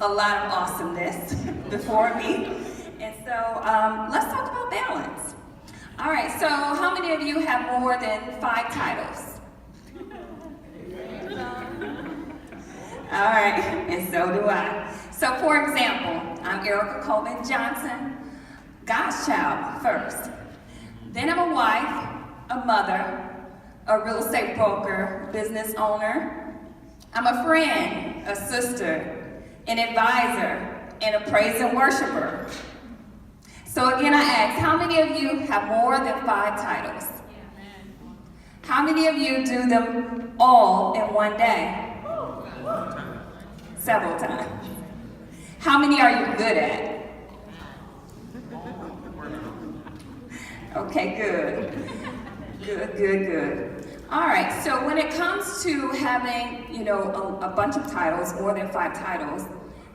a lot of awesomeness before me. And so let's talk about balance. All right, so how many of you have more than 5 titles? All right, and so do I. So for example, I'm Erica Coleman Johnson, God's child first. Then I'm a wife, a mother, a real estate broker, business owner. I'm a friend, a sister, an advisor, and a praise and worshiper. So again, I ask, how many of you have more than 5 titles? How many of you do them all in one day? Several times. How many are you good at? Okay, good. Good. All right, so when it comes to having, a bunch of titles, more than 5 titles,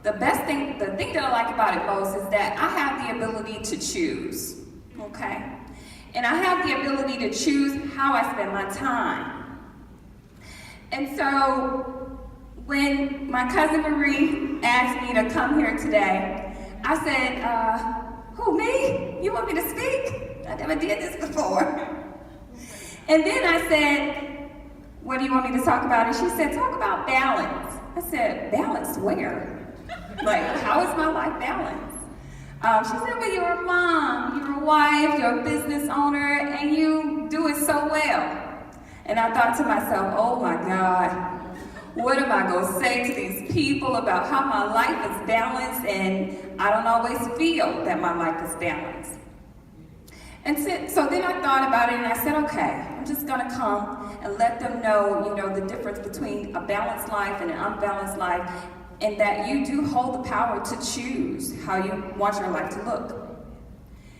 the thing that I like about it most is that I have the ability to choose, okay? And I have the ability to choose how I spend my time. And so when my cousin Marie asked me to come here today, I said, who, me? You want me to speak? I never did this before. And then I said, what do you want me to talk about? And she said, talk about balance. I said, balance where? Like, how is my life balanced? She said, well, you're a mom, you're a wife, you're a business owner, and you do it so well. And I thought to myself, oh my God, what am I going to say to these people about how my life is balanced, and I don't always feel that my life is balanced. And so then I thought about it, and I said, okay, I'm just going to come and let them know, the difference between a balanced life and an unbalanced life, and that you do hold the power to choose how you want your life to look.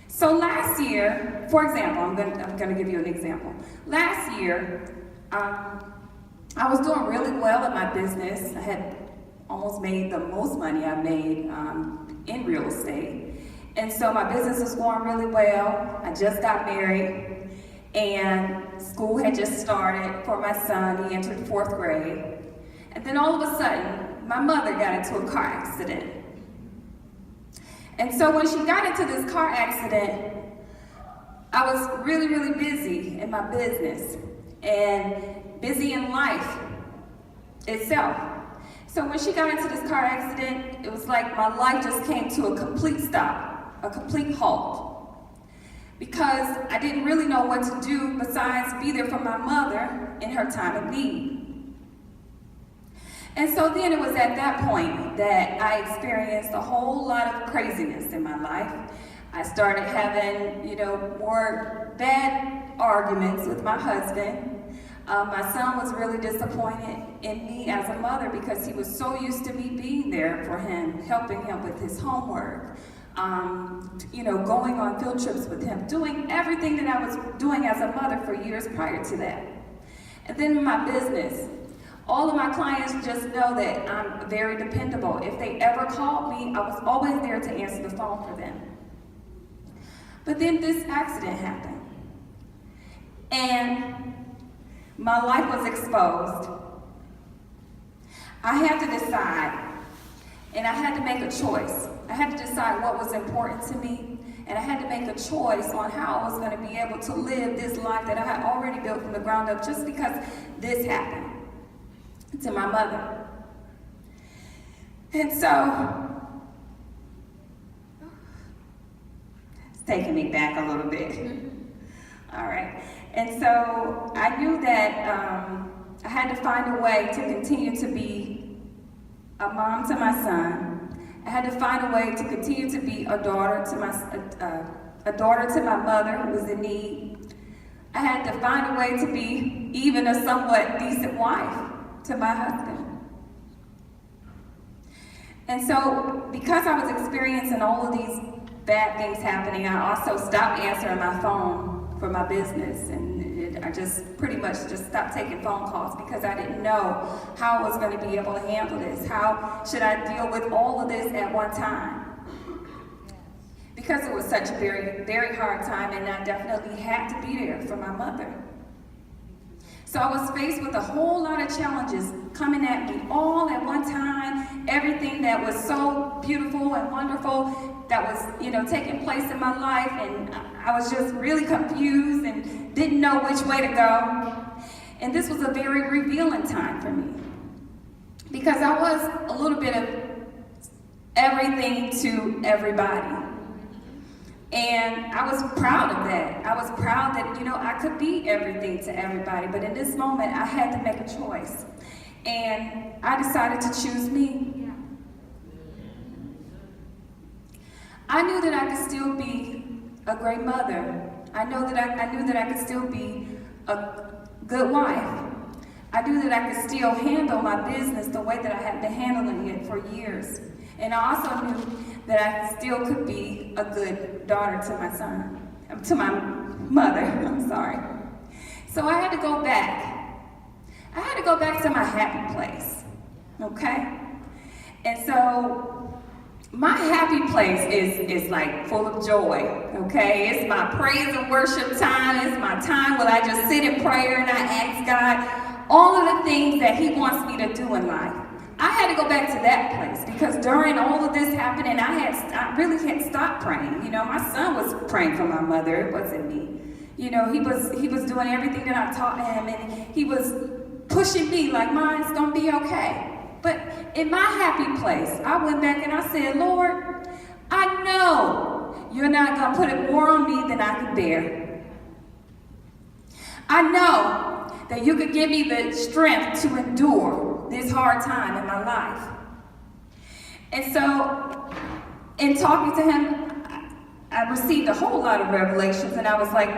So last year, for example, I'm going to give you an example. Last year, I was doing really well in my business. I had almost made the most money I made in real estate. And so my business was going really well. I just got married, and school had just started for my son. He entered 4th grade. And then all of a sudden, my mother got into a car accident. And so when she got into this car accident, I was really, really busy in my business and busy in life itself. So when she got into this car accident, it was like my life just came to a complete stop, a complete halt. Because I didn't really know what to do besides be there for my mother in her time of need. And so then it was at that point that I experienced a whole lot of craziness in my life. I started having, more bad arguments with my husband. My son was really disappointed in me as a mother because he was so used to me being there for him, helping him with his homework, going on field trips with him, doing everything that I was doing as a mother for years prior to that. And then in my business, all of my clients just know that I'm very dependable. If they ever called me, I was always there to answer the phone for them. But then this accident happened, and my life was exposed. I had to decide, and I had to make a choice. I had to decide what was important to me, and I had to make a choice on how I was going to be able to live this life that I had already built from the ground up just because this happened to my mother. And so, it's taking me back a little bit. All right. And so I knew that I had to find a way to continue to be a mom to my son. I had to find a way to continue to be a daughter to my mother who was in need. I had to find a way to be even a somewhat decent wife to my husband. And so, because I was experiencing all of these bad things happening, I also stopped answering my phone for my business, and I just pretty much just stopped taking phone calls because I didn't know how I was going to be able to handle this. How should I deal with all of this at one time? Because it was such a very, very hard time, and I definitely had to be there for my mother. So I was faced with a whole lot of challenges coming at me all at one time. Everything that was so beautiful and wonderful that was, taking place in my life, and I was just really confused and didn't know which way to go. And this was a very revealing time for me, because I was a little bit of everything to everybody. And I was proud of that. I was proud that, I could be everything to everybody. But in this moment, I had to make a choice. And I decided to choose me. I knew that I could still be a great mother. I knew that I could still be a good wife. I knew that I could still handle my business the way that I had been handling it for years. And I also knew that I still could be a good daughter to my son, to my mother, I'm sorry. So I had to go back. I had to go back to my happy place, okay? And so my happy place is like full of joy, okay? It's my praise and worship time. It's my time where I just sit in prayer and I ask God all of the things that He wants me to do in life. I had to go back to that place, because during all of this happening, I really had stopped praying. My son was praying for my mother. It wasn't me. He was doing everything that I taught him, and he was pushing me like, "Ma, it's gonna be okay." But in my happy place, I went back and I said, "Lord, I know You're not gonna put it more on me than I can bear. I know that You could give me the strength to endure this hard time in my life." And so, in talking to him, I received a whole lot of revelations, and I was like,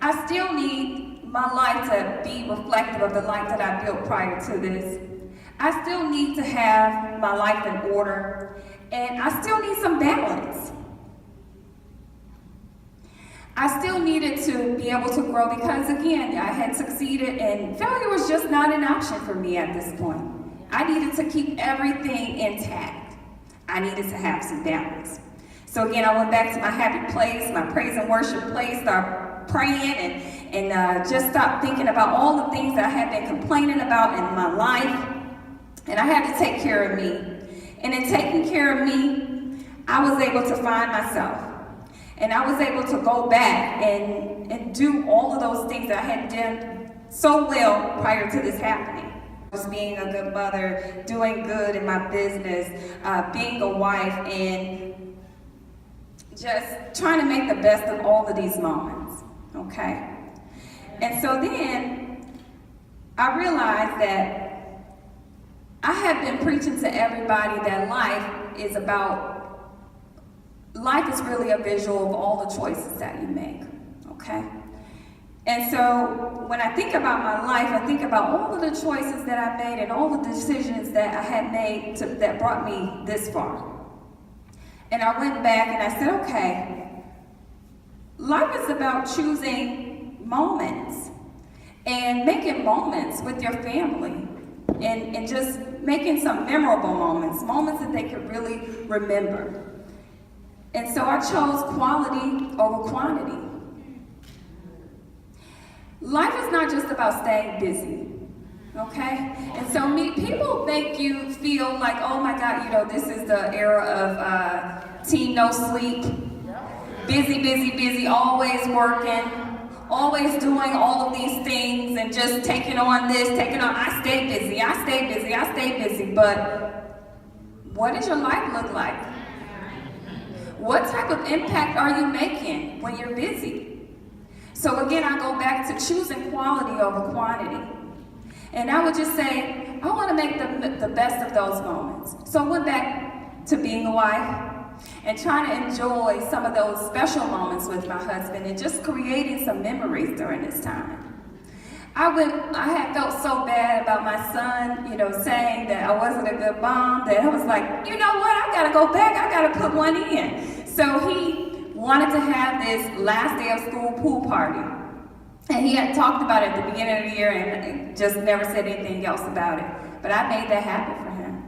I still need my life to be reflective of the life that I built prior to this. I still need to have my life in order, and I still need some balance. I still needed to be able to grow, because again, I had succeeded and failure was just not an option for me at this point. I needed to keep everything intact. I needed to have some balance. So again, I went back to my happy place, my praise and worship place, started praying and just stopped thinking about all the things that I had been complaining about in my life. And I had to take care of me. And in taking care of me, I was able to find myself. And I was able to go back and do all of those things that I had done so well prior to this happening. I was being a good mother, doing good in my business, being a wife, and just trying to make the best of all of these moments, okay? And so then I realized that I have been preaching to everybody that life is really a visual of all the choices that you make, okay? And so when I think about my life, I think about all of the choices that I made and all the decisions that I had made that brought me this far. And I went back and I said, okay, life is about choosing moments and making moments with your family and just making some memorable moments that they could really remember. And so I chose quality over quantity. Life is not just about staying busy, okay? And so people make you feel like, oh my God, this is the era of teen no sleep, busy, always working, always doing all of these things and just taking on this, I stay busy, but what does your life look like? What type of impact are you making when you're busy? So again, I go back to choosing quality over quantity. And I would just say, I want to make the best of those moments. So I went back to being a wife and trying to enjoy some of those special moments with my husband and just creating some memories during this time. I had felt so bad about my son, saying that I wasn't a good mom, that I was like, you know what, I gotta go back, I gotta put one in. So he wanted to have this last day of school pool party. And he had talked about it at the beginning of the year and just never said anything else about it. But I made that happen for him.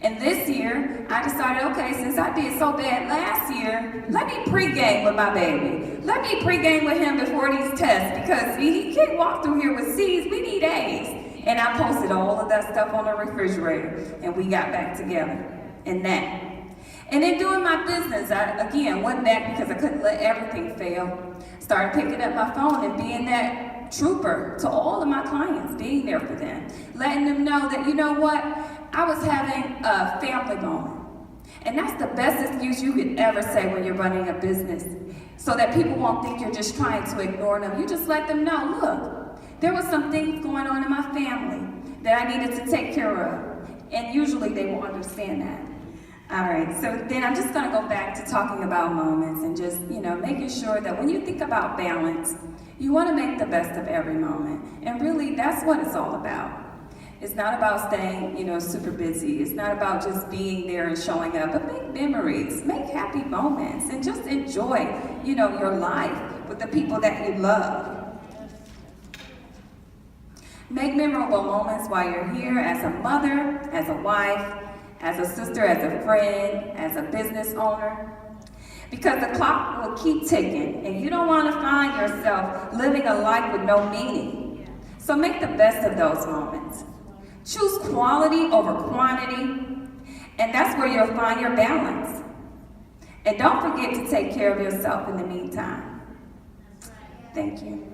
And this year, I decided, okay, since I did so bad last year, let me pregame with my baby. Let me pregame with him before these tests, because he can't walk through here with C's, we need A's. And I posted all of that stuff on the refrigerator, and we got back together in that. And then doing my business, I, again, went back because I couldn't let everything fail. Started picking up my phone and being that trooper to all of my clients, being there for them. Letting them know that, you know what, I was having a family moment. And that's the best excuse you could ever say when you're running a business. So that people won't think you're just trying to ignore them. You just let them know, look, there was some things going on in my family that I needed to take care of. And usually they will understand that. All right, so then I'm just going to go back to talking about moments and just, making sure that when you think about balance, you want to make the best of every moment. And really, that's what it's all about. It's not about staying, super busy. It's not about just being there and showing up, but make memories, make happy moments, and just enjoy, your life with the people that you love. Make memorable moments while you're here as a mother, as a wife, as a sister, as a friend, as a business owner. Because the clock will keep ticking, and you don't want to find yourself living a life with no meaning. So make the best of those moments. Choose quality over quantity, and that's where you'll find your balance. And don't forget to take care of yourself in the meantime. Thank you.